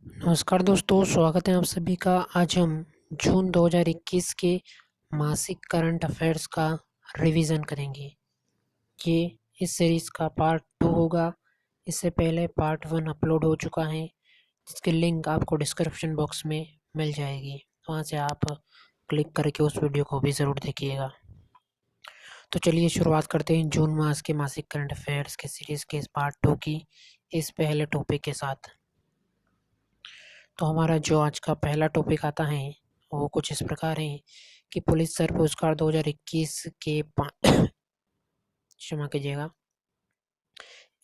नमस्कार दोस्तों, स्वागत है आप सभी का। आज हम जून 2021 के मासिक करंट अफेयर्स का रिवीजन करेंगे। ये इस सीरीज़ का पार्ट 2 होगा। इससे पहले पार्ट 1 अपलोड हो चुका है, जिसकी लिंक आपको डिस्क्रिप्शन बॉक्स में मिल जाएगी। वहाँ से आप क्लिक करके उस वीडियो को भी ज़रूर देखिएगा। तो चलिए शुरुआत करते हैं जून मास के मासिक करंट अफेयर्स के सीरीज़ के इस पार्ट 2 की इस पहले टॉपिक के साथ। तो हमारा जो आज का पहला टॉपिक आता है वो कुछ इस प्रकार है कि पुलित्ज़र पुरस्कार 2021 के क्षमा कीजिएगा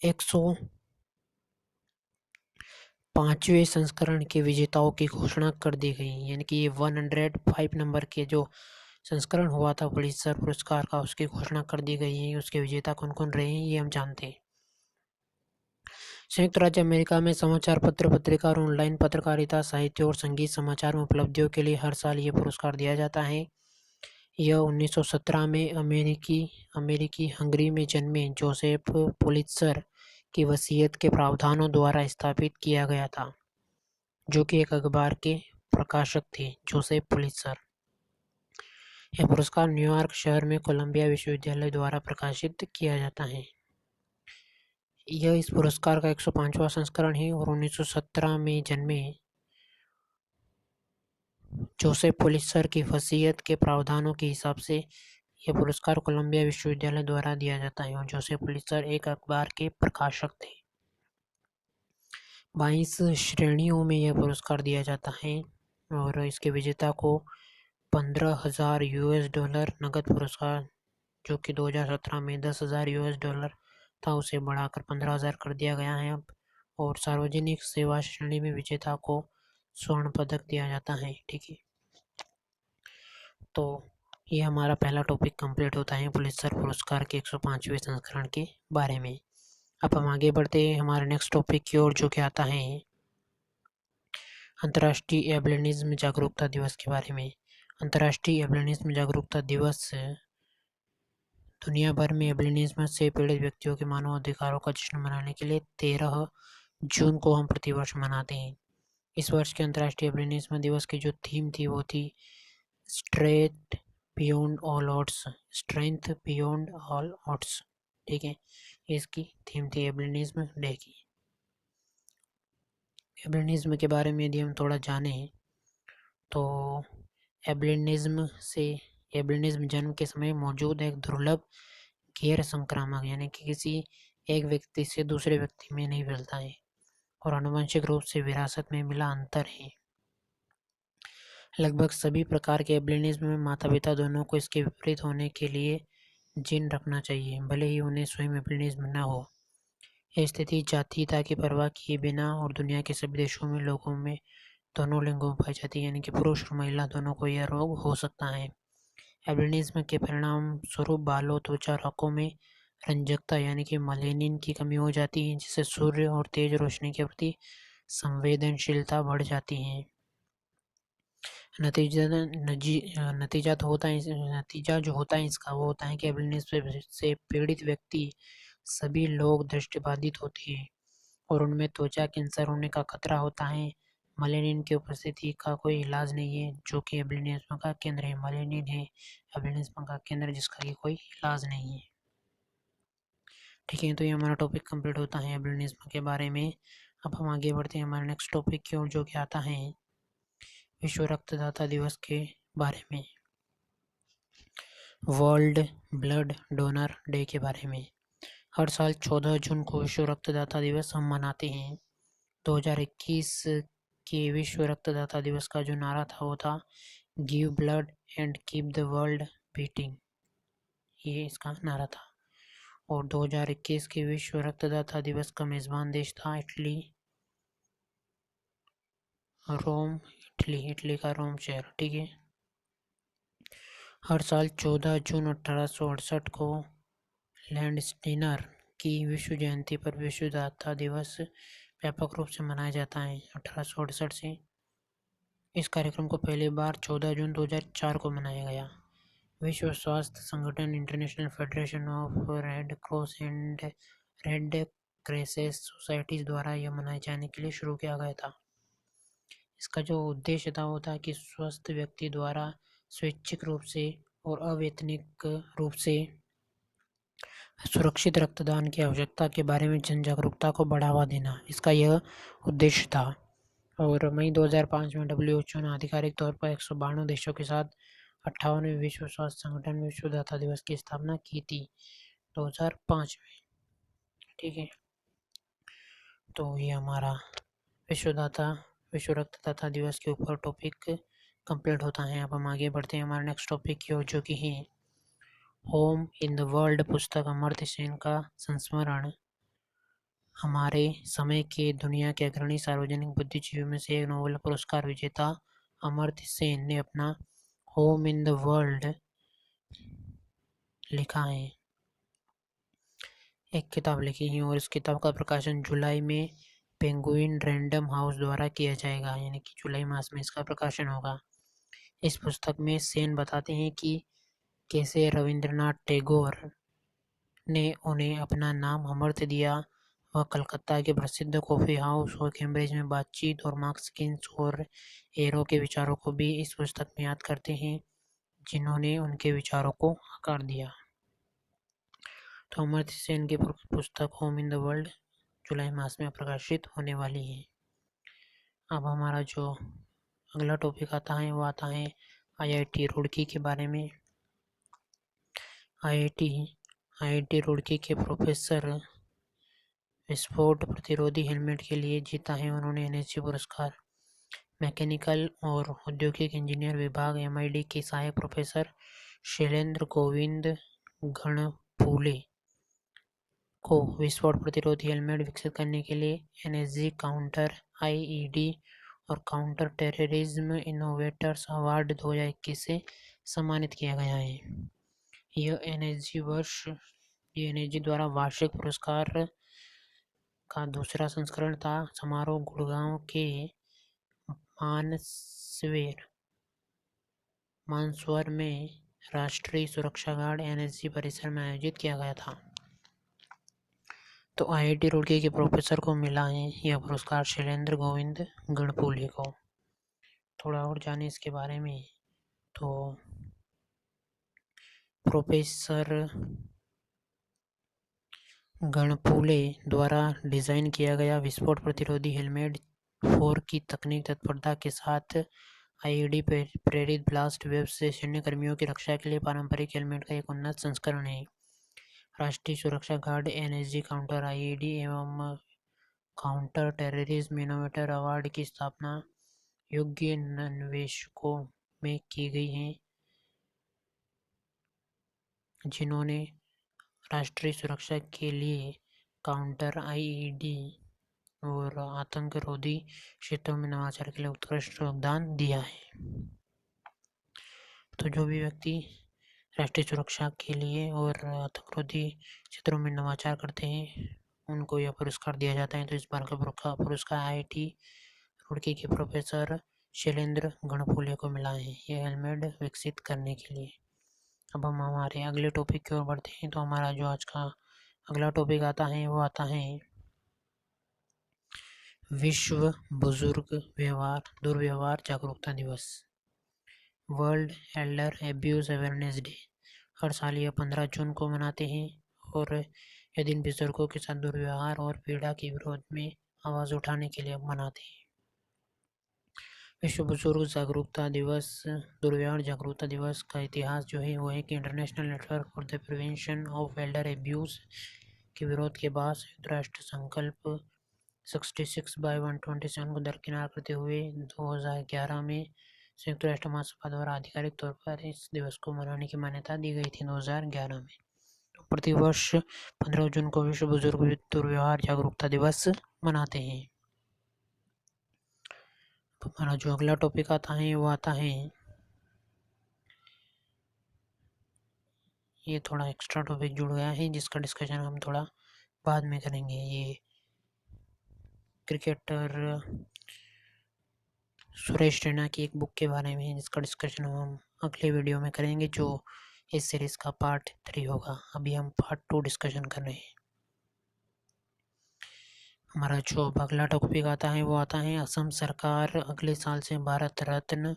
105वें संस्करण के विजेताओं की घोषणा कर दी गई। यानी कि ये 105 नंबर के जो संस्करण हुआ था पुलित्ज़र पुरस्कार का, उसकी घोषणा कर दी गई है। उसके विजेता कौन कौन रहे हैं ये हम जानते हैं। संयुक्त राज्य अमेरिका में समाचार पत्र, पत्रिका और ऑनलाइन पत्रकारिता, साहित्य और संगीत समाचार में उपलब्धियों के लिए हर साल ये पुरस्कार दिया जाता है। यह 1917 में अमेरिकी हंगरी में जन्मे जोसेफ पुलित्ज़र की वसीयत के प्रावधानों द्वारा स्थापित किया गया था, जो कि एक अखबार के प्रकाशक थे, जोसेफ पुलित्ज़र। यह पुरस्कार न्यूयॉर्क शहर में कोलंबिया विश्वविद्यालय द्वारा प्रकाशित किया जाता है। यह इस पुरस्कार का 105वां संस्करण है और 1917 में जन्मे जोसेफ पुलित्ज़र की वसीयत के प्रावधानों के हिसाब से यह पुरस्कार कोलंबिया विश्वविद्यालय द्वारा दिया जाता है और जोसेफ पुलित्ज़र एक अखबार के प्रकाशक थे। 22 श्रेणियों में यह पुरस्कार दिया जाता है और इसके विजेता को $15,000 नकद पुरस्कार, जो कि 2017 में $10,000 था, उसे बढ़ाकर 15,000 कर दिया गया है अब। और सार्वजनिक सेवा श्रेणी में विजेता को स्वर्ण पदक दिया जाता है। ठीक है, तो ये हमारा पहला टॉपिक कंप्लीट होता है पुलित्ज़र पुरस्कार के 105वें संस्करण के बारे में। अब हम आगे बढ़ते हैं हमारे नेक्स्ट टॉपिक की ओर, जो कि आता है अंतर्राष्ट्रीय एल्बिनिज्म जागरूकता दिवस के बारे में। अंतर्राष्ट्रीय एल्बिनिज्म जागरूकता दिवस दुनिया भर में एल्बिनिज्म से पीड़ित व्यक्तियों के मानव अधिकारों का जश्न मनाने के लिए 13 जून को हम प्रतिवर्ष मनाते हैं। इस वर्ष के अंतर्राष्ट्रीय एल्बिनिज्म दिवस की जो थीम थी वो थी strength beyond all odds, strength beyond all odds. ठीक है, इसकी थीम थी एल्बिनिज्म डे की। एल्बिनिज्म के बारे में यदि हम थोड़ा जानें तो एल्बिनिज्म जन्म के समय मौजूद एक दुर्लभ गैर संक्रामक, यानी कि किसी एक व्यक्ति से दूसरे व्यक्ति में नहीं फैलता है और आनुवंशिक रूप से विरासत में मिला अंतर है। लगभग सभी प्रकार के एल्बिनिज्म में माता पिता दोनों को इसके विपरीत होने के लिए जीन रखना चाहिए, भले ही उन्हें स्वयं एल्बिनिज्म न हो। यह स्थिति जातीयता की परवाह किए बिना और दुनिया के सभी देशों में लोगों में दोनों लिंगों में पाई जाती है, यानी कि पुरुष और महिला दोनों को यह रोग हो सकता है। एल्बिनिज्म के परिणाम स्वरूप बालों, त्वचा, आंखों में रंजकता यानी कि मेलानिन की कमी हो जाती है, जिससे सूर्य और तेज रोशनी के प्रति संवेदनशीलता बढ़ जाती है। नतीजा जो होता है इसका वो होता है कि एल्बिनिज्म से पीड़ित व्यक्ति सभी लोग दृष्टिबाधित होते हैं और उनमें त्वचा कैंसर होने का खतरा होता है। मेलानिन की उपस्थिति का कोई इलाज नहीं है, जो कि एल्बिनिज्म का केंद्र है। मेलानिन है एल्बिनिज्म का केंद्र, जिसका कि कोई इलाज नहीं है। ठीक है, तो ये हमारा टॉपिक कंप्लीट होता है एल्बिनिज्म के बारे में। अब हम आगे बढ़ते हैं हमारे नेक्स्ट टॉपिक की ओर, जो कि आता है विश्व रक्तदाता दिवस के बारे में, वर्ल्ड ब्लड डोनर डे के बारे में। हर साल 14 जून को विश्व रक्तदाता दिवस हम मनाते हैं। 2021 के विश्व रक्तदाता दिवस का जो नारा था वो था give blood and keep the world beating, ये इसका नारा था। और 2021 के विश्व रक्तदाता दिवस का मेज़बान देश था इटली का रोम शहर। ठीक है, हर साल 14 जून 1868 को लैंडस्टीनर की विश्व जयंती पर विश्व दाता दिवस व्यापक रूप से मनाया जाता है 1868 से। इस कार्यक्रम को पहली बार 14 जून 2004 को मनाया गया। विश्व स्वास्थ्य संगठन, international federation of red cross and red crescent societies द्वारा यह मनाए जाने के लिए शुरू किया गया था। इसका जो उद्देश्य था वो था कि स्वस्थ व्यक्ति द्वारा स्वैच्छिक रूप से और अवैतनिक रूप से सुरक्षित रक्तदान की आवश्यकता के बारे में जन जागरूकता को बढ़ावा देना, इसका यह उद्देश्य था। और मई 2005 में WHO ने आधिकारिक तौर पर 192 देशों के साथ 58वें विश्व स्वास्थ्य संगठन में विश्वदाता दिवस की स्थापना की थी 2005 में। ठीक है, तो ये हमारा विश्व रक्तदाता दिवस के ऊपर टॉपिक कंप्लीट होता है। अब हम आगे बढ़ते हैं हमारे नेक्स्ट टॉपिक की ओर, जो कि है होम इन द वर्ल्ड पुस्तक अमर्त्य सेन का संस्मरण। हमारे समय के दुनिया के अग्रणी सार्वजनिक बुद्धिजीवियों में से एक नोबेल पुरस्कार विजेता अमर्त्य सेन ने अपना होम इन द वर्ल्ड लिखा है, एक किताब लिखी है, और इस किताब का प्रकाशन जुलाई में पेंगुइन रैंडम हाउस द्वारा किया जाएगा, यानी कि जुलाई मास में इसका प्रकाशन होगा। इस पुस्तक में सेन बताते हैं कि कैसे रविंद्रनाथ टैगोर ने उन्हें अपना नाम अमर्त्य दिया। वह कलकत्ता के प्रसिद्ध कॉफ़ी हाउस और कैम्ब्रिज में बातचीत और मार्क्स किन्स और एरो के विचारों को भी इस पुस्तक में याद करते हैं, जिन्होंने उनके विचारों को आकार दिया। तो अमर्त्य सेन की पुस्तक होम इन द वर्ल्ड जुलाई मास में प्रकाशित होने वाली है। अब हमारा जो अगला टॉपिक आता है वो आता है IIT रुड़की के बारे में। IIT रुड़की के प्रोफेसर विस्फोट प्रतिरोधी हेलमेट के लिए जीता है उन्होंने NSG पुरस्कार। मैकेनिकल और औद्योगिक इंजीनियर विभाग MIT के सहायक प्रोफेसर शैलेंद्र गोविंद गणपुले को विस्फोट प्रतिरोधी हेलमेट विकसित करने के लिए NSG काउंटर IED और काउंटर टेररिज्म इनोवेटर्स अवार्ड 2021 से सम्मानित किया गया है। यह NSG द्वारा वार्षिक पुरस्कार का दूसरा संस्करण था। समारोह गुड़गांव के मानसवर में राष्ट्रीय सुरक्षा गार्ड NSG परिसर में आयोजित किया गया था। तो IIT रुड़की के प्रोफेसर को मिला है यह पुरस्कार शैलेंद्र गोविंद गणपुले को। थोड़ा और जाने इसके बारे में, तो प्रोफेसर गणपुले द्वारा डिज़ाइन किया गया विस्फोट प्रतिरोधी हेलमेट 4 की तकनीक तत्परता के साथ IED प्रेरित ब्लास्ट वेव से सैन्य कर्मियों की रक्षा के लिए पारंपरिक हेलमेट का एक उन्नत संस्करण है। राष्ट्रीय सुरक्षा गार्ड NSG काउंटर IED एवं काउंटर टेररिज्म इनोवेटर अवार्ड की स्थापना योग्य अन्वेषकों में की गई है, जिन्होंने राष्ट्रीय सुरक्षा के लिए काउंटर IED और आतंकरोधी क्षेत्रों में नवाचार के लिए उत्कृष्ट योगदान दिया है। तो जो भी व्यक्ति राष्ट्रीय सुरक्षा के लिए और आतंकरोधी क्षेत्रों में नवाचार करते हैं उनको यह पुरस्कार दिया जाता है। तो इस बार का पुरस्कार IIT रुड़की के प्रोफेसर शैलेंद्र गणपुले को मिला है यह हेलमेट विकसित करने के लिए। अब हम हमारे अगले टॉपिक की ओर बढ़ते हैं। तो हमारा जो आज का अगला टॉपिक आता है वो आता है विश्व बुजुर्ग दुर्व्यवहार जागरूकता दिवस, world elder abuse awareness day. हर साल यह 15 जून को मनाते हैं और यह दिन बुजुर्गों के साथ दुर्व्यवहार और पीड़ा के विरोध में आवाज़ उठाने के लिए मनाते हैं। विश्व बुजुर्ग जागरूकता दिवस दुर्व्यवहार जागरूकता दिवस का इतिहास जो है वो है कि international network for the prevention of Elder abuse के विरोध के बाद संयुक्त राष्ट्र संकल्प 66/127 को दरकिनार करते हुए 2011 में संयुक्त राष्ट्र महासभा द्वारा आधिकारिक तौर पर इस दिवस को मनाने की मान्यता दी गई थी 2011 में। तो प्रतिवर्ष 15 जून को विश्व बुजुर्ग दुर्व्यवहार जागरूकता दिवस मनाते हैं। तो हमारा जो अगला टॉपिक आता है वो आता है, ये थोड़ा एक्स्ट्रा टॉपिक जुड़ गया है जिसका डिस्कशन हम थोड़ा बाद में करेंगे। ये क्रिकेटर सुरेश रैना की एक बुक के बारे में जिसका डिस्कशन हम अगले वीडियो में करेंगे, जो इस सीरीज़ का पार्ट 3 होगा। अभी हम पार्ट 2 डिस्कशन कर रहे हैं। हमारा जो अगला टॉपिक आता है वो आता है असम सरकार अगले साल से भारत रत्न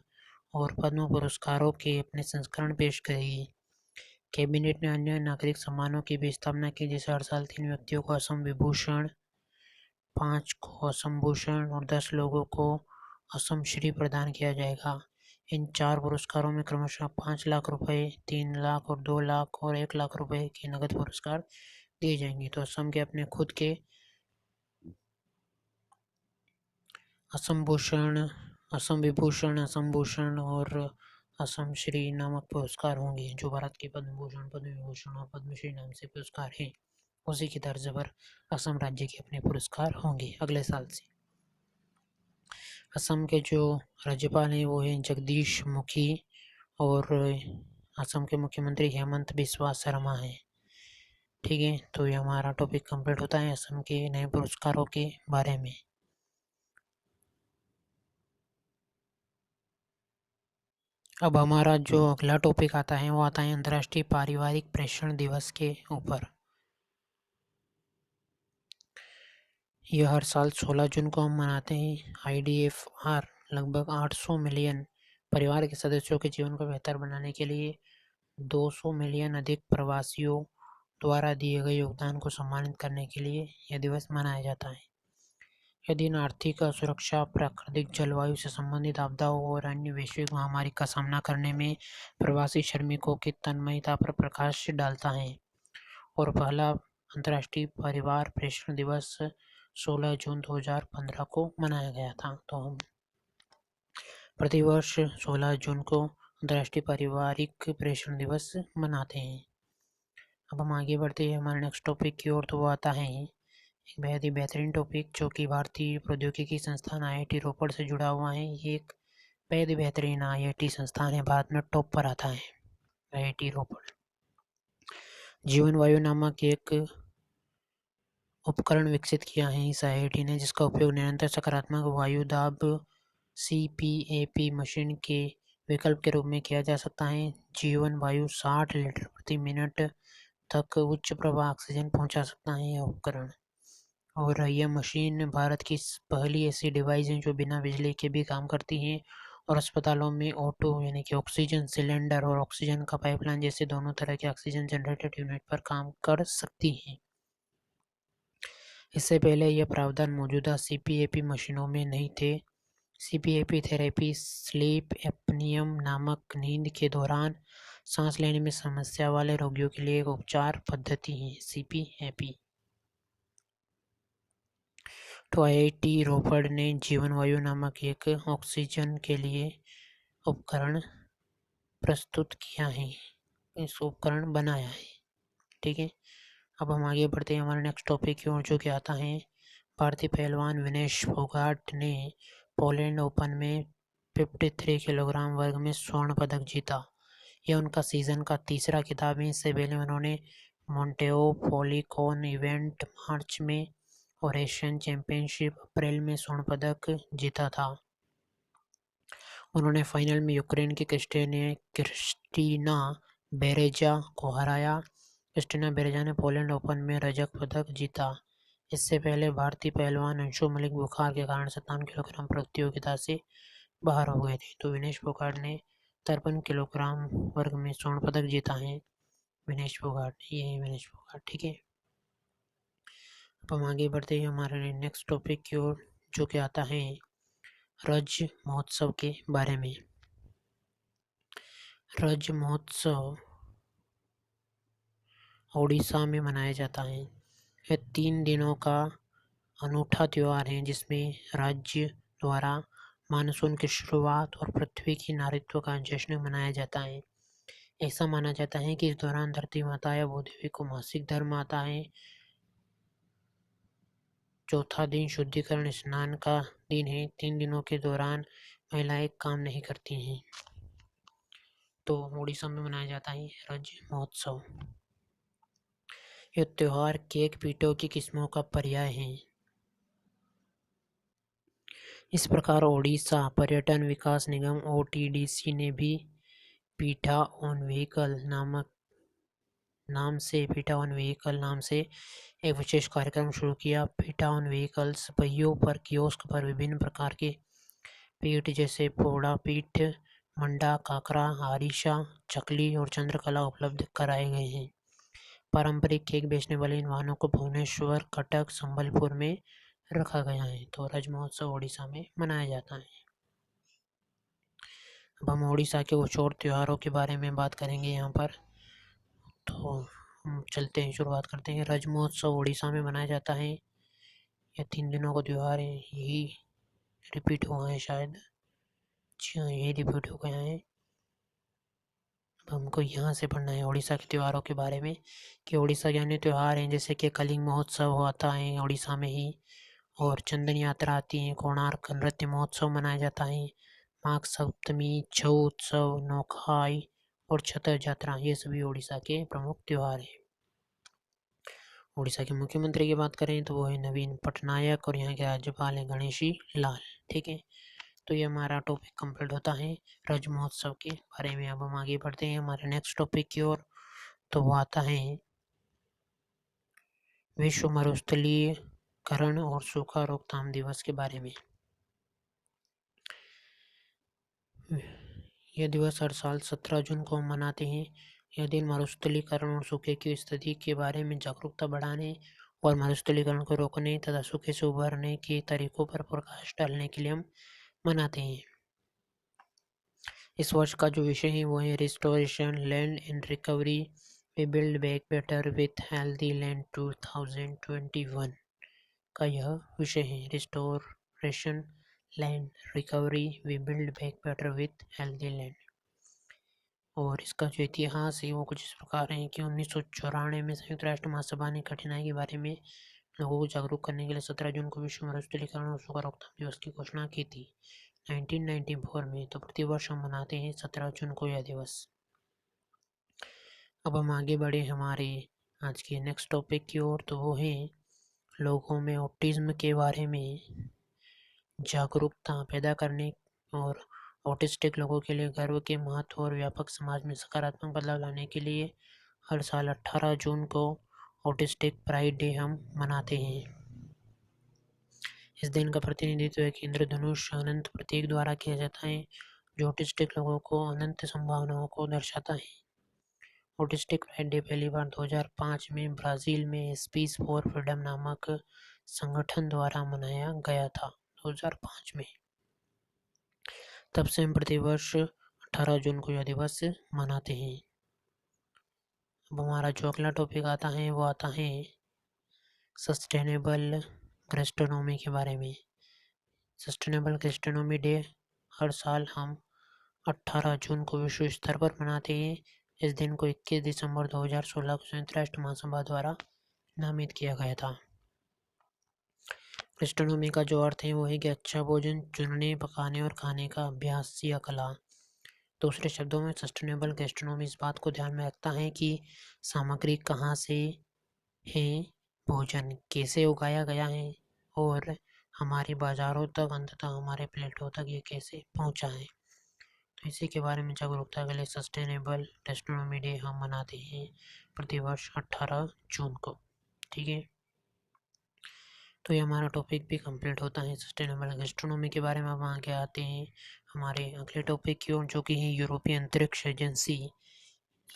और पद्म पुरस्कारों के अपने संस्करण पेश करेगी। कैबिनेट ने अन्य नागरिक सम्मानों की भी स्थापना की, जैसे हर साल 3 व्यक्तियों को असम विभूषण, 5 को असम भूषण और 10 लोगों को असम श्री प्रदान किया जाएगा। इन 4 पुरस्कारों में क्रमशः 5 लाख रुपए, 3 लाख और 2 लाख और 1 लाख रुपए के नगद पुरस्कार दिए जाएंगे। तो असम के अपने खुद के असम भूषण, असम विभूषण, असम भूषण और असम श्री नामक पुरस्कार होंगे, जो भारत के पद्म भूषण, पद्म विभूषण और पद्मश्री नाम से पुरस्कार हैं। उसी की तर्ज पर असम राज्य के अपने पुरस्कार होंगे अगले साल से। असम के जो राज्यपाल हैं वो हैं जगदीश मुखी और असम के मुख्यमंत्री हेमंत बिस्वा शर्मा हैं। ठीक है, तो ये हमारा टॉपिक कंप्लीट होता है असम के नए पुरस्कारों के बारे में। अब हमारा जो अगला टॉपिक आता है वो आता है अंतर्राष्ट्रीय पारिवारिक प्रेषण दिवस के ऊपर। यह हर साल 16 जून को हम मनाते हैं। IDFR लगभग 800 मिलियन परिवार के सदस्यों के जीवन को बेहतर बनाने के लिए 200 मिलियन अधिक प्रवासियों द्वारा दिए गए योगदान को सम्मानित करने के लिए यह दिवस मनाया जाता है। यह दिन आर्थिक असुरक्षा, प्राकृतिक जलवायु से संबंधित आपदाओं और अन्य वैश्विक महामारी का सामना करने में प्रवासी श्रमिकों की तन्मयता पर प्रकाश डालता है। और पहला अंतर्राष्ट्रीय परिवार प्रेषण दिवस 16 जून 2015 को मनाया गया था। तो हम प्रतिवर्ष 16 जून को अंतर्राष्ट्रीय पारिवारिक प्रेषण दिवस मनाते हैं। अब हम आगे बढ़ते हैं हमारे नेक्स्ट टॉपिक की ओर। तो वो आता है एक बेहद ही बेहतरीन टॉपिक, जो कि भारतीय प्रौद्योगिकी संस्थान IIT रोपड़ से जुड़ा हुआ है। ये एक बेहद ही बेहतरीन IIT संस्थान है, भारत में टॉप पर आता है IIT रोपड़। जीवन वायु नामक एक उपकरण विकसित किया है इस IIT ने, जिसका उपयोग निरंतर सकारात्मक वायु दाब CPAP मशीन के विकल्प के रूप में किया जा सकता है। जीवन वायु 60 लीटर प्रति मिनट तक उच्च प्रवाह ऑक्सीजन पहुंचा सकता है यह उपकरण। और यह मशीन भारत की पहली ऐसी डिवाइस है जो बिना बिजली के भी काम करती है और अस्पतालों में ऑटो यानी कि ऑक्सीजन सिलेंडर और ऑक्सीजन का पाइपलाइन जैसे दोनों तरह के ऑक्सीजन जनरेटेड यूनिट पर काम कर सकती है। इससे पहले यह प्रावधान मौजूदा CPAP मशीनों में नहीं थे। CPAP थेरेपी स्लीप एप्नियम नामक नींद के दौरान सांस लेने में समस्या वाले रोगियों के लिए एक उपचार पद्धति है CPAP। तो IIT रोपड़ ने जीवन वायु नामक एक ऑक्सीजन के लिए उपकरण प्रस्तुत किया है, इस उपकरण बनाया है। ठीक है, अब हम आगे बढ़ते हैं हमारे नेक्स्ट टॉपिक की ओर, जो कि आता है भारतीय पहलवान विनेश फोगाट ने पोलैंड ओपन में 53 किलोग्राम वर्ग में स्वर्ण पदक जीता। यह उनका सीजन का तीसरा खिताब है। इससे पहले उन्होंने मॉन्टेओ पॉलीकॉन इवेंट मार्च में और एशियन चैंपियनशिप अप्रैल में स्वर्ण पदक जीता था। उन्होंने फाइनल में यूक्रेन की क्रिस्टीना बेरेजा को हराया। क्रिस्टीना बेरेजा ने पोलैंड ओपन में रजत पदक जीता। इससे पहले भारतीय पहलवान अंशु मलिक बुखार के कारण 57 किलोग्राम प्रतियोगिता से बाहर हो गए थे। तो विनेश फोगाट ने 53 किलोग्राम वर्ग में स्वर्ण पदक जीता है। विनेश फोगाट, ये है विनेश फोगाट। ठीक है, अब हम आगे बढ़ते हैं हमारे नेक्स्ट टॉपिक की ओर, जो कि आता है रज महोत्सव के बारे में। रज महोत्सव ओडिशा में मनाया जाता है। यह 3 दिनों का अनूठा त्यौहार है, जिसमें राज्य द्वारा मानसून की शुरुआत और पृथ्वी की नारित्व का जश्न मनाया जाता है। ऐसा माना जाता है कि इस दौरान धरती माता या भूदेवी को मासिक धर्म आता है। चौथा दिन शुद्धिकरण स्नान का दिन है। 3 दिनों के दौरान महिलाएं काम नहीं करती हैं। तो उड़ीसा में मनाया जाता है रज महोत्सव। यह त्योहार केक पीठों की किस्मों का पर्याय है। इस प्रकार ओडिशा पर्यटन विकास निगम OTDC ने भी पीठा ऑन व्हीकल नामक नाम से पीटा ऑन व्हीकल नाम से एक विशेष कार्यक्रम शुरू किया। पीटा ऑन व्हीकल्स पहियों पर कियोस्क पर विभिन्न प्रकार के पीठ जैसे पोड़ा पीठ, मंडा, काकरा, आरिशा, चकली और चंद्रकला उपलब्ध कराए गए हैं। पारंपरिक केक बेचने वाले इन वाहनों को भुवनेश्वर, कटक, संबलपुर में रखा गया है। तो रज महोत्सव उड़ीसा में मनाया जाता है। अब हम उड़ीसा के कुछ और त्योहारों के बारे में बात करेंगे यहाँ पर। तो हम चलते हैं, शुरुआत करते हैं। रज महोत्सव उड़ीसा में मनाया जाता है। यह 3 दिनों का त्यौहार है। यही रिपीट हुआ है शायद। जी हाँ, यही रिपीट हो गया है। अब हमको यहाँ से पढ़ना है उड़ीसा के त्योहारों के बारे में कि उड़ीसा के अन्य त्यौहार हैं जैसे कि कलिंग महोत्सव होता है उड़ीसा में ही, और चंदन यात्रा आती है, कोणार्क नृत्य महोत्सव मनाया जाता है, माघ सप्तमी, छऊ उत्सव, नौखाई और छतर यात्रा, ये सभी उड़ीसा के प्रमुख त्यौहार हैं। उड़ीसा के मुख्यमंत्री की बात करें तो वो है नवीन पटनायक और यहाँ के राज्यपाल हैं गणेशी लाल। ठीक है, तो ये हमारा टॉपिक कंप्लीट होता है रज महोत्सव के बारे में। अब हम आगे बढ़ते हैं हमारे नेक्स्ट टॉपिक की ओर। तो वो आता है विश्व मरुस्थलीकरण और सूखा रोकथाम दिवस के बारे में। यह दिवस हर साल 17 जून को हम मनाते हैं। यह दिन मरुस्थलीकरण और सूखे की स्थिति के बारे में जागरूकता बढ़ाने और मरुस्थलीकरण को रोकने तथा सूखे से उभरने के तरीकों पर प्रकाश डालने के लिए हम मनाते हैं। इस वर्ष का जो विषय है वो है restoration land and recovery, we build back better with healthy land 2021 का यह विषय है। Restoration land recovery, we build back better with healthy land. और इसका जो इतिहास है वो कुछ इस प्रकार है कि 1994 में संयुक्त राष्ट्र महासभा ने कठिनाई के बारे में लोगों को जागरूक करने के लिए 17 जून को विश्व मरुस्थलीकरण और सूखा रोकथाम दिवस की घोषणा की थी 1994 में। तो प्रतिवर्ष हम मनाते हैं 17 जून को यह दिवस। अब हम आगे बढ़े हमारे आज के नेक्स्ट टॉपिक की ओर। तो वो है लोगों में ऑटिज्म के बारे में जागरूकता पैदा करने और ऑटिस्टिक लोगों के लिए गर्व के महत्व और व्यापक समाज में सकारात्मक बदलाव लाने के लिए हर साल 18 जून को ऑटिस्टिक प्राइड डे हम मनाते हैं। इस दिन का प्रतिनिधित्व एक इंद्रधनुष अनंत प्रतीक द्वारा किया जाता है जो ऑटिस्टिक लोगों को अनंत संभावनाओं को दर्शाता है। ऑटिस्टिक प्राइड डे पहली बार 2005 में ब्राज़ील में स्पीच फॉर फ्रीडम नामक संगठन द्वारा मनाया गया था 2005 में। तब से हम प्रतिवर्ष 18 जून को यह दिवस मनाते हैं। अब हमारा जो अगला टॉपिक आता है वो आता है सस्टेनेबल गैस्ट्रोनॉमी के बारे में। सस्टेनेबल गैस्ट्रोनॉमी डे हर साल हम 18 जून को विश्व स्तर पर मनाते हैं। इस दिन को 21 दिसंबर 2016 को संयुक्त राष्ट्र महासभा द्वारा नामित किया गया था। गैस्ट्रोनॉमी का जो अर्थ है वो है कि अच्छा भोजन चुनने, पकाने और खाने का अभ्यास या कला। दूसरे शब्दों में सस्टेनेबल गैस्ट्रोनॉमी इस बात को ध्यान में रखता है कि सामग्री कहाँ से है, भोजन कैसे उगाया गया है और हमारे बाज़ारों तक अंततः हमारे प्लेटों तक ये कैसे पहुंचा है। तो इसी के बारे में जागरूकता के लिए सस्टेनेबल गैस्ट्रोनॉमी डे हम मनाते हैं प्रतिवर्ष 18 जून को। ठीक है, तो ये हमारा टॉपिक भी कंप्लीट होता है सस्टेनेबल गैस्ट्रोनॉमी के बारे में। हम आगे आते हैं हमारे अगले टॉपिक की ओर जो कि है यूरोपीय अंतरिक्ष एजेंसी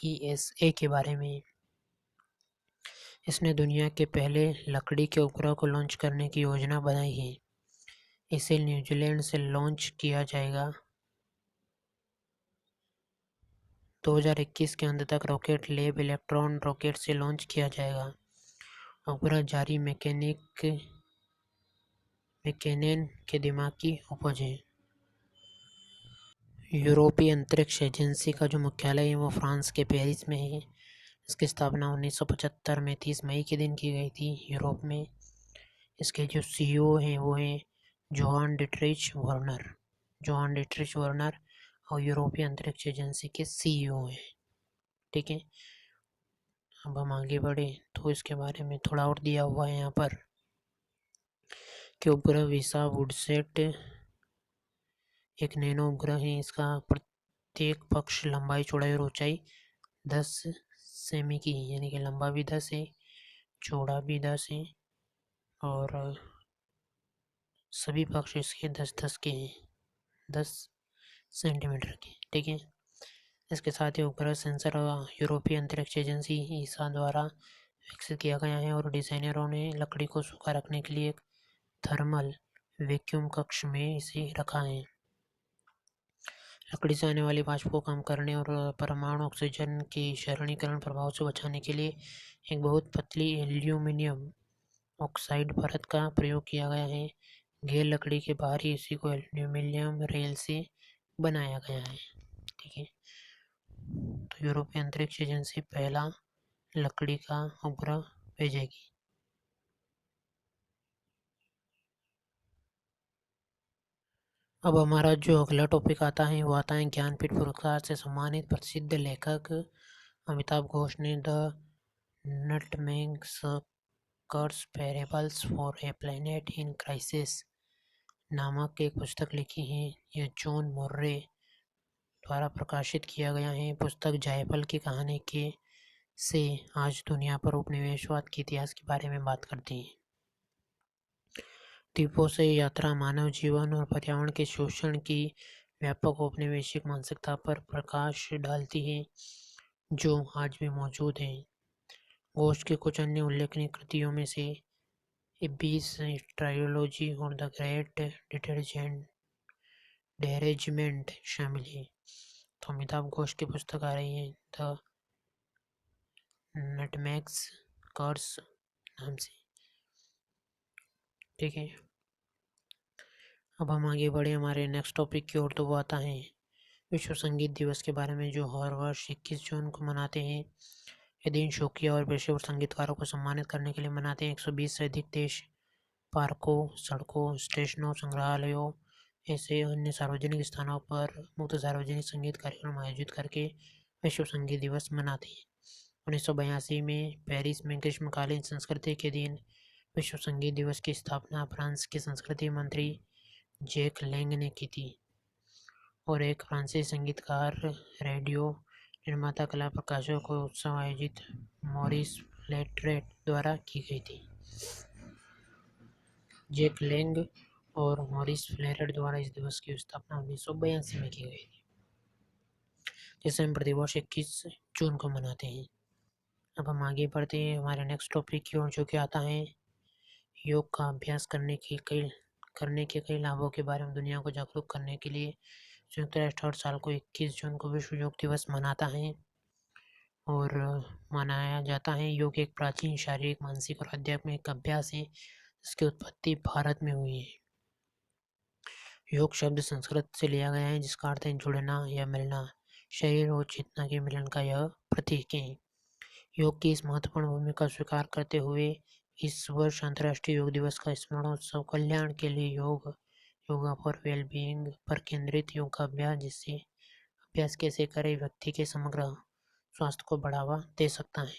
ESA के बारे में। इसने दुनिया के पहले लकड़ी के उपग्रह को लॉन्च करने की योजना बनाई है। इसे न्यूजीलैंड से लॉन्च किया जाएगा। 2021 के अंत तक रॉकेट लैब इलेक्ट्रॉन रॉकेट से लॉन्च किया जाएगा। उपग्रह जारी मैकेनेन के दिमाग की उपज है। यूरोपीय अंतरिक्ष एजेंसी का जो मुख्यालय है वो फ्रांस के पेरिस में है। इसकी स्थापना 1975 में 30 मई के दिन की गई थी यूरोप में। इसके जो CEO हैं वो हैं जोहान डिट्रिच वर्नर और यूरोपीय अंतरिक्ष एजेंसी के CEO हैं। ठीक है, अब हम आगे बढ़े तो इसके बारे में थोड़ा और दिया हुआ है यहाँ पर कि उपग्रह वीसा वुडसेट एक नैनो उपग्रह है। इसका प्रत्येक पक्ष लंबाई, चौड़ाई और ऊंचाई 10 सेमी की यानी कि लंबा भी 10 है, चौड़ा भी 10 है और सभी पक्ष इसके 10-10 के हैं, 10 सेंटीमीटर के। ठीक है। इसके साथ ही उपग्रह सेंसर यूरोपीय अंतरिक्ष एजेंसी ईसा द्वारा विकसित किया गया है और डिजाइनरों ने लकड़ी को सूखा रखने के लिए एक थर्मल वैक्यूम कक्ष में इसे रखा है। लकड़ी से आने वाली वाष्प को कम करने और परमाणु ऑक्सीजन के क्षारीकरण प्रभाव से बचाने के लिए एक बहुत पतली एल्यूमीनियम ऑक्साइड परत का प्रयोग किया गया है। गैर लकड़ी के बाहरी हिस्से को एल्यूमीनियम रेल से बनाया गया है। ठीक है। तो यूरोपीय अंतरिक्ष एजेंसी पहला लकड़ी का उपग्रह भेजेगी। अब हमारा जो अगला टॉपिक आता है वो आता है ज्ञानपीठ पुरस्कार से सम्मानित प्रसिद्ध लेखक अमिताभ घोष ने the nutmeg's curse parables for a planet in crisis नामक एक पुस्तक लिखी है। यह जॉन मोर्रे द्वारा प्रकाशित किया गया है। पुस्तक जायफल की कहानी के से आज दुनिया पर उपनिवेशवाद के इतिहास के बारे में बात करती है। द्वीपों से यात्रा मानव जीवन और पर्यावरण के शोषण की व्यापक औपनिवेशिक मानसिकता पर प्रकाश डालती है जो आज भी मौजूद है। घोष की कुछ अन्य उल्लेखनीय कृतियों में से बीस ट्रायोलॉजी और द ग्रेट डिटैचमेंट शामिल है। तो अमिताभ घोष की पुस्तक आ रही है द नटमेग्स कर्स नाम से। ठीक है। अब हम आगे बढ़े हमारे नेक्स्ट टॉपिक की ओर, तो वो आता है विश्व संगीत दिवस के बारे में जो हर वर्ष 21 जून को मनाते हैं। ये दिन शौकिया और पेशेवर संगीतकारों को सम्मानित करने के लिए मनाते हैं। 120 से अधिक देश पार्कों, सड़कों, स्टेशनों, संग्रहालयों ऐसे अन्य सार्वजनिक स्थानों पर मुक्त सार्वजनिक संगीत कार्यक्रम आयोजित करके विश्व संगीत दिवस मनाते हैं। 1982 में पेरिस में ग्रीष्मकालीन संस्कृति के दिन विश्व संगीत दिवस की स्थापना फ्रांस के संस्कृति मंत्री जैक लैंग ने की थी और एक फ्रांसीसी संगीतकार, रेडियो निर्माता, कला प्रकाशक को उत्सव आयोजित मॉरिस फ्लेटरेट द्वारा की गई थी। जैक लैंग और मॉरिस फ्लेटरेट द्वारा इस दिवस की स्थापना 1982 में की गई थी, जिसे हम प्रतिवर्ष 21 जून को मनाते हैं। अब हम आगे बढ़ते हैं हमारे नेक्स्ट टॉपिक की ओर, जो कि आता है योग का अभ्यास करने के कई लाभों के बारे में दुनिया को जागरूक करने के लिए संयुक्त राष्ट्र हर साल को 21 जून को विश्व योग दिवस मनाता है और मनाया जाता है। योग एक प्राचीन शारीरिक, मानसिक और आध्यात्मिक अभ्यास है जिसकी उत्पत्ति भारत में हुई है। योग शब्द संस्कृत से लिया गया है जिसका अर्थ है जुड़ना या मिलना। शरीर और चेतना के मिलन का यह प्रतीक है। योग की इस महत्वपूर्ण भूमिका स्वीकार करते हुए इस वर्ष अंतर्राष्ट्रीय योग दिवस का स्मरणोत्सव कल्याण के लिए योगा फॉर वेलबीइंग पर केंद्रित योग का अभ्यास, जिससे अभ्यास कैसे करे व्यक्ति के समग्र स्वास्थ्य को बढ़ावा दे सकता है।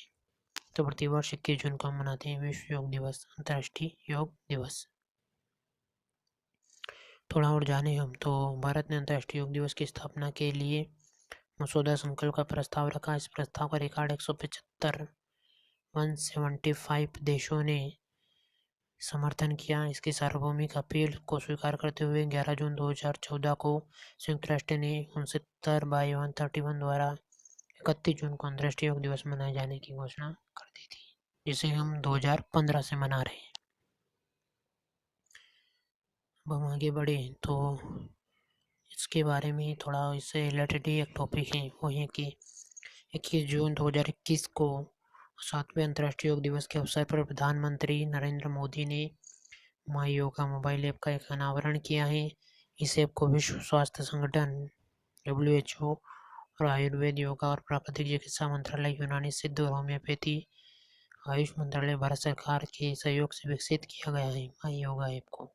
तो प्रतिवर्ष 21 जून को हम मनाते हैं विश्व योग दिवस, अंतर्राष्ट्रीय योग दिवस। थोड़ा और जाने हम तो भारत ने अंतर्राष्ट्रीय योग दिवस की स्थापना के लिए मसौदा संकल्प का प्रस्ताव रखा। इस प्रस्ताव का रिकॉर्ड 175 देशों ने समर्थन किया। इसकी सार्वभौमिक अपील को स्वीकार करते हुए 11 जून 2014 को संयुक्त राष्ट्र ने 69/131 द्वारा 31 जून को अंतर्राष्ट्रीय योग दिवस मनाए जाने की घोषणा कर दी थी, जिसे हम 2015 से मना रहे हैं। अब हम आगे बढ़े तो इसके बारे में थोड़ा इससे रिलेटेड ही एक टॉपिक है, वो है कि 21 जून 2021 को 7वें अंतर्राष्ट्रीय योग दिवस के अवसर पर प्रधानमंत्री नरेंद्र मोदी ने माई योगा मोबाइल ऐप का एक अनावरण किया है। इस ऐप को विश्व स्वास्थ्य संगठन WHO और आयुर्वेद, योगा और प्राकृतिक चिकित्सा मंत्रालय, यूनानी सिद्ध और होम्योपैथी आयुष मंत्रालय, भारत सरकार के सहयोग से विकसित किया गया है। माई योगा ऐप को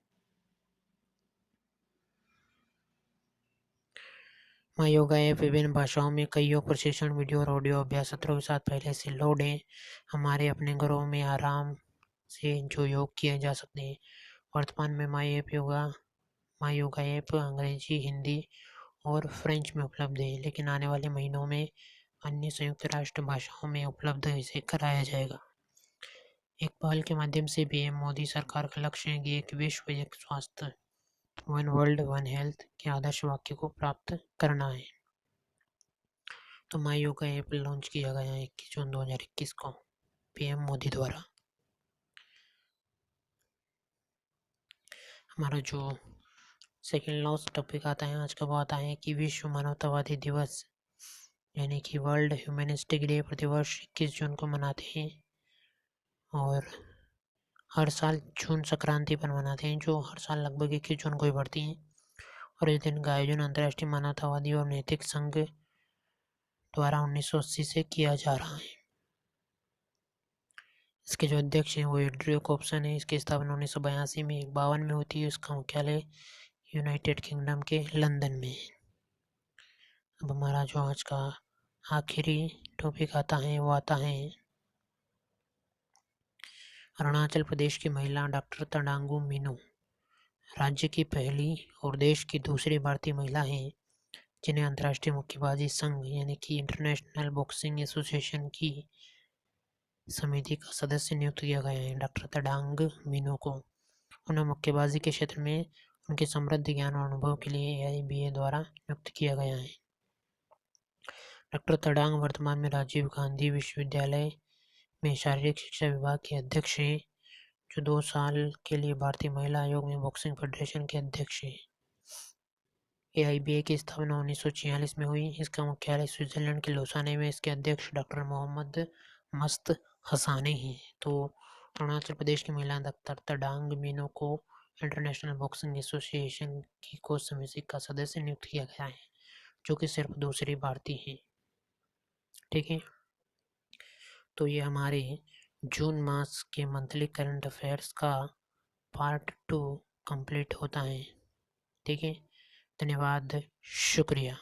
माई योगा ऐप विभिन्न भाषाओं में कई योग प्रशिक्षण वीडियो और ऑडियो अभ्यास सत्रों के साथ पहले से लोड है। हमारे अपने घरों में आराम से जो योग किए जा सकते हैं। वर्तमान में माई योगा ऐप अंग्रेजी, हिंदी और फ्रेंच में उपलब्ध है, लेकिन आने वाले महीनों में अन्य संयुक्त राष्ट्र भाषाओं में उपलब्ध इसे कराया जाएगा। एक पहल के माध्यम से पीएम मोदी सरकार का लक्ष्य है कि एक विश्व एक स्वास्थ्य, वन वर्ल्ड वन हेल्थ के आदर्श वाक्य को प्राप्त करना है। तो माई योगा ऐप लॉन्च किया गया है 21 जून 2021 को पीएम मोदी द्वारा। हमारा जो सेकेंड लास्ट टॉपिक आता है आज का, वो आता है कि विश्व मानवतावादी दिवस यानी कि वर्ल्ड ह्यूमनिस्टिक डे प्रतिवर्ष 21 जून को मनाते हैं और हर साल जून संक्रांति पर मनाते हैं, जो हर साल लगभग 21 जून को ही पड़ती हैं। और इस दिन का आयोजन अंतर्राष्ट्रीय मानवतावादी और नैतिक संघ द्वारा 1980 से किया जा रहा है। इसके जो अध्यक्ष हैं वो एड्रियो कॉप्सन है। इसकी स्थापना 1982 में 52 में होती है। इसका मुख्यालय यूनाइटेड किंगडम के लंदन में है। अब हमारा जो आज का आखिरी टॉपिक आता है वो आता है अरुणाचल प्रदेश की महिला डॉक्टर तडांगू मीनू राज्य की पहली और देश की दूसरी भारतीय महिला हैं जिन्हें अंतर्राष्ट्रीय मुक्केबाजी संघ यानी कि इंटरनेशनल बॉक्सिंग एसोसिएशन की समिति का सदस्य नियुक्त किया गया है। डॉक्टर तडांग मीनू को उन्हें मुक्केबाजी के क्षेत्र में उनके समृद्ध ज्ञान और अनुभव के लिए AIBA द्वारा नियुक्त किया गया है। डॉक्टर तडांग वर्तमान में राजीव गांधी विश्वविद्यालय में शारीरिक शिक्षा विभाग के अध्यक्ष हैं, जो 2 साल के लिए भारतीय महिला आयोग में बॉक्सिंग फेडरेशन के अध्यक्ष हैं। AIBA की स्थापना 1946 में हुई। इसका मुख्यालय स्विट्जरलैंड के लोसाने में। इसके अध्यक्ष डॉक्टर मोहम्मद मस्त हसाने हैं। तो अरुणाचल प्रदेश की महिला डॉक्टर तडांग मीनू को इंटरनेशनल बॉक्सिंग एसोसिएशन की कोच समिति का सदस्य नियुक्त किया गया है, जो कि सिर्फ दूसरी भारतीय है। ठीक है, तो ये हमारे जून मास के मंथली करंट अफेयर्स का पार्ट 2 कंप्लीट होता है। ठीक है, धन्यवाद, शुक्रिया।